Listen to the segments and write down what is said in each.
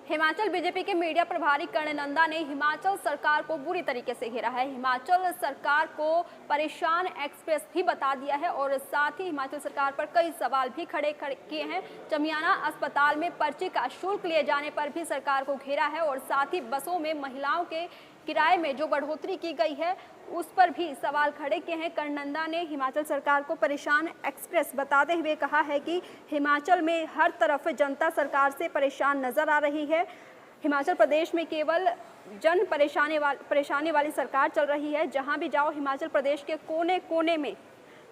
Himachal BJP के media प्रभारी कर्ण नंदा ने हिमाचल सरकार को बुरी तरीके से घेरा है। हिमाचल सरकार को परेशान एक्सप्रेस भी बता दिया है और साथ ही हिमाचल सरकार पर कई सवाल भी खड़े किए हैं। चमियाना अस्पताल में पर्ची का शुल्क लिए जाने पर भी सरकार को घेरा है और साथ ही बसों में महिलाओं के किराए में जो बढ़ोतरी की गई है उस पर भी सवाल खड़े किए हैं। कर्ण नंदा ने हिमाचल सरकार को परेशान एक्सप्रेस बताते हुए कहा है कि हिमाचल में हर तरफ जनता सरकार से परेशान नजर आ रही है। हिमाचल प्रदेश में केवल जन परेशानी वाली सरकार चल रही है। जहां भी जाओ हिमाचल प्रदेश के कोने कोने में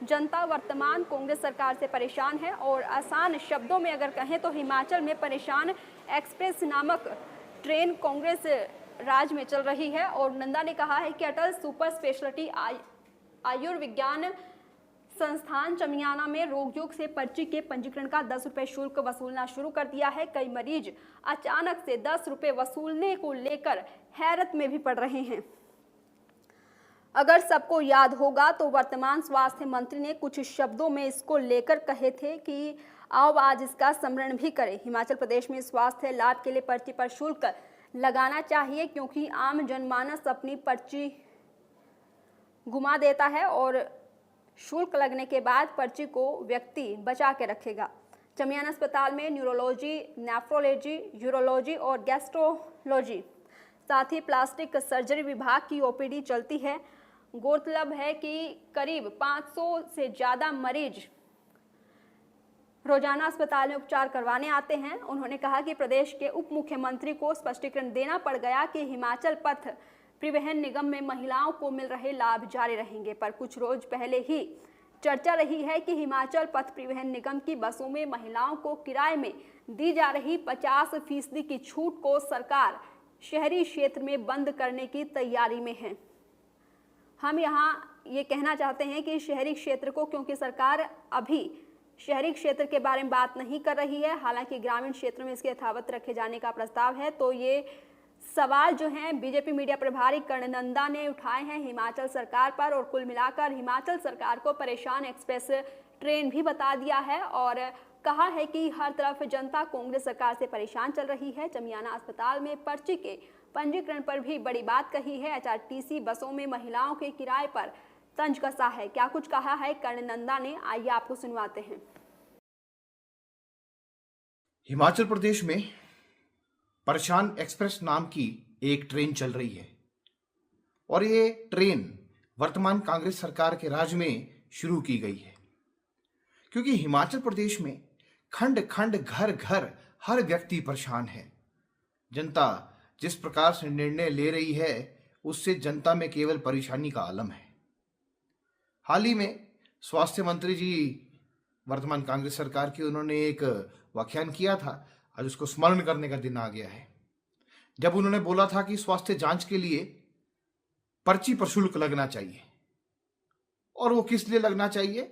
जनता वर्तमान कांग्रेस सरकार से परेशान है और आसान शब्दों में अगर कहें तो हिमाचल में परेशान एक्सप्रेस नामक ट्रेन कांग्रेस राज में चल रही है। और नंदा ने कहा है कि अटल सुपर स्पेशलिटी आयुर्विज्ञान संस्थान चमियाना में रोगियों से पर्ची के पंजीकरण का 10 रुपये शुल्क वसूलना शुरू कर दिया है। कई मरीज अचानक से 10 रुपये वसूलने को लेकर हैरत में भी पड़ रहे हैं। अगर सबको याद होगा तो वर्तमान स्वास्थ्य मंत्री ने कुछ शब्दों में इसको लेकर कहे थे कि आओ आज इसका स्मरण भी करें। हिमाचल प्रदेश में स्वास्थ्य लाभ के लिए पर्ची पर शुल्क लगाना चाहिए क्योंकि आम जनमानस अपनी पर्ची गुमा देता है और शुल्क लगने के बाद पर्ची को व्यक्ति बचा के रखेगा। चमियाना अस्पताल में न्यूरोलॉजी, नेफ्रोलॉजी, यूरोलॉजी और गैस्ट्रोलॉजी साथ ही प्लास्टिक सर्जरी विभाग की ओपीडी चलती है। गौरतलब है कि करीब 500 से ज़्यादा मरीज रोजाना अस्पताल में उपचार करवाने आते हैं। उन्होंने कहा कि प्रदेश के उप मुख्यमंत्री को स्पष्टीकरण देना पड़ गया कि हिमाचल पथ परिवहन निगम में महिलाओं को मिल रहे लाभ जारी रहेंगे, पर कुछ रोज पहले ही चर्चा रही है कि हिमाचल पथ परिवहन निगम की बसों में महिलाओं को किराए में दी जा रही 50% की छूट को सरकार शहरी क्षेत्र में बंद करने की तैयारी में है। हम यहाँ ये कहना चाहते हैं कि शहरी क्षेत्र को, क्योंकि सरकार अभी शहरी क्षेत्र के बारे में बात नहीं कर रही है, हालांकि ग्रामीण क्षेत्रों में इसके यथावत रखे जाने का प्रस्ताव है। तो ये सवाल जो हैं बीजेपी मीडिया प्रभारी कर्ण नंदा ने उठाए हैं हिमाचल सरकार पर और कुल मिलाकर हिमाचल सरकार को परेशान एक्सप्रेस ट्रेन भी बता दिया है और कहा है कि हर तरफ जनता कांग्रेस सरकार से परेशान चल रही है। चमियाना अस्पताल में पर्ची के पंजीकरण पर भी बड़ी बात कही है। एचआरटीसी बसों में महिलाओं के किराए पर तंज कसा है। क्या कुछ कहा है कर्ण नंदा ने, आइए आपको सुनवाते हैं। हिमाचल प्रदेश में परेशान एक्सप्रेस नाम की एक ट्रेन चल रही है और ये ट्रेन वर्तमान कांग्रेस सरकार के राज में शुरू की गई है, क्योंकि हिमाचल प्रदेश में खंड खंड घर घर हर व्यक्ति परेशान है। जनता जिस प्रकार से निर्णय ले रही है उससे जनता में केवल परेशानी का आलम है। हाल ही में स्वास्थ्य मंत्री जी वर्तमान कांग्रेस सरकार की, उन्होंने एक व्याख्यान किया था। आज उसको स्मरण करने का दिन आ गया है, जब उन्होंने बोला था कि स्वास्थ्य जांच के लिए पर्ची पर शुल्क लगना चाहिए। और वो किस लिए लगना चाहिए?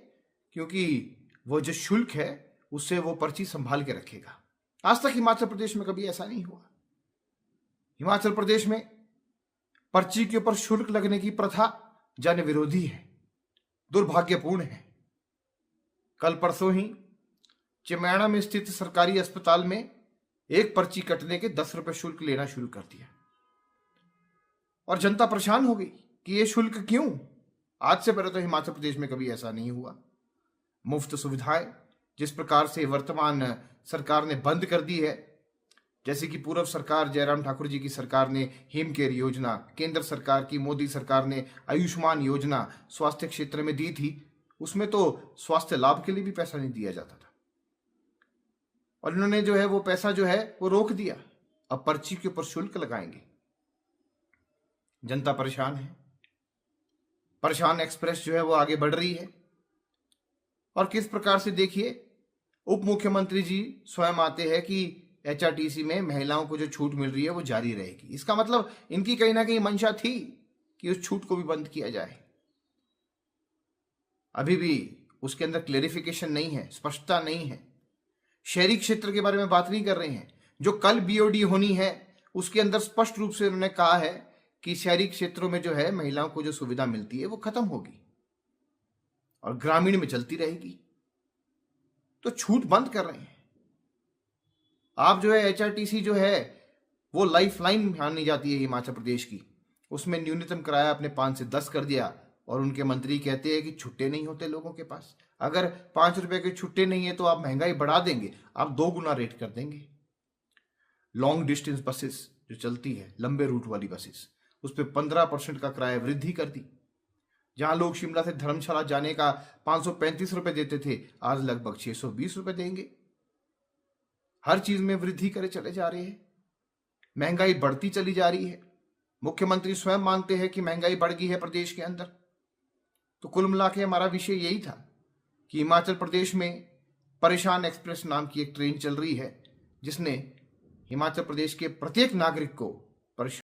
क्योंकि वो जो शुल्क है उससे वो पर्ची संभाल के रखेगा। आज तक हिमाचल प्रदेश में कभी ऐसा नहीं हुआ। हिमाचल प्रदेश में पर्ची के ऊपर शुल्क लगने की प्रथा जन विरोधी है, दुर्भाग्यपूर्ण है। कल परसों ही चमियाना में स्थित सरकारी अस्पताल में एक पर्ची कटने के 10 रुपए शुल्क लेना शुरू कर दिया और जनता परेशान हो गई कि ये शुल्क क्यों। आज से पहले तो हिमाचल प्रदेश में कभी ऐसा नहीं हुआ। मुफ्त सुविधाएं जिस प्रकार से वर्तमान सरकार ने बंद कर दी है, जैसे कि पूर्व सरकार जयराम ठाकुर जी की सरकार ने हिम केयर योजना, केंद्र सरकार की मोदी सरकार ने आयुष्मान योजना स्वास्थ्य क्षेत्र में दी थी, उसमें तो स्वास्थ्य लाभ के लिए भी पैसा नहीं दिया जाता था और इन्होंने जो है वो पैसा जो है वो रोक दिया। अब पर्ची के ऊपर शुल्क लगाएंगे। जनता परेशान है। परेशान एक्सप्रेस जो है वो आगे बढ़ रही है और किस प्रकार से, देखिए, उप मुख्यमंत्री जी स्वयं आते हैं कि एचआरटीसी में महिलाओं को जो छूट मिल रही है वो जारी रहेगी। इसका मतलब इनकी कहीं ना कहीं मंशा थी कि उस छूट को भी बंद किया जाए। अभी भी उसके अंदर क्लेरिफिकेशन नहीं है, स्पष्टता नहीं है। शहरी क्षेत्र के बारे में बात नहीं कर रहे हैं। जो कल बीओडी होनी है उसके अंदर स्पष्ट रूप से उन्होंने कहा है कि शहरी क्षेत्रों में जो है महिलाओं को जो सुविधा मिलती है वो खत्म होगी और ग्रामीण में चलती रहेगी। तो छूट बंद कर रहे हैं। आप जो है एचआरटीसी जो है वो लाइफ लाइन मानी जाती है हिमाचल प्रदेश की, उसमें न्यूनतम किराया अपने 5 से 10 कर दिया और उनके मंत्री कहते हैं कि छुट्टे नहीं होते लोगों के पास। अगर 5 रुपए के छुट्टे नहीं है तो आप महंगाई बढ़ा देंगे, आप 2 गुना रेट कर देंगे। लॉन्ग डिस्टेंस बसेस जो चलती है, लंबे रूट वाली बसेस, उस पर 15% का किराया वृद्धि कर दी। जहां लोग शिमला से धर्मशाला जाने का 535 रुपए देते थे, आज लगभग 620 रुपए देंगे। हर चीज में वृद्धि करे चले जा रहे हैं, महंगाई बढ़ती चली जा रही है। मुख्यमंत्री स्वयं मानते हैं कि महंगाई बढ़ गई है प्रदेश के अंदर। तो कुल मिला के हमारा विषय यही था कि हिमाचल प्रदेश में परेशान एक्सप्रेस नाम की एक ट्रेन चल रही है, जिसने हिमाचल प्रदेश के प्रत्येक नागरिक को परेशान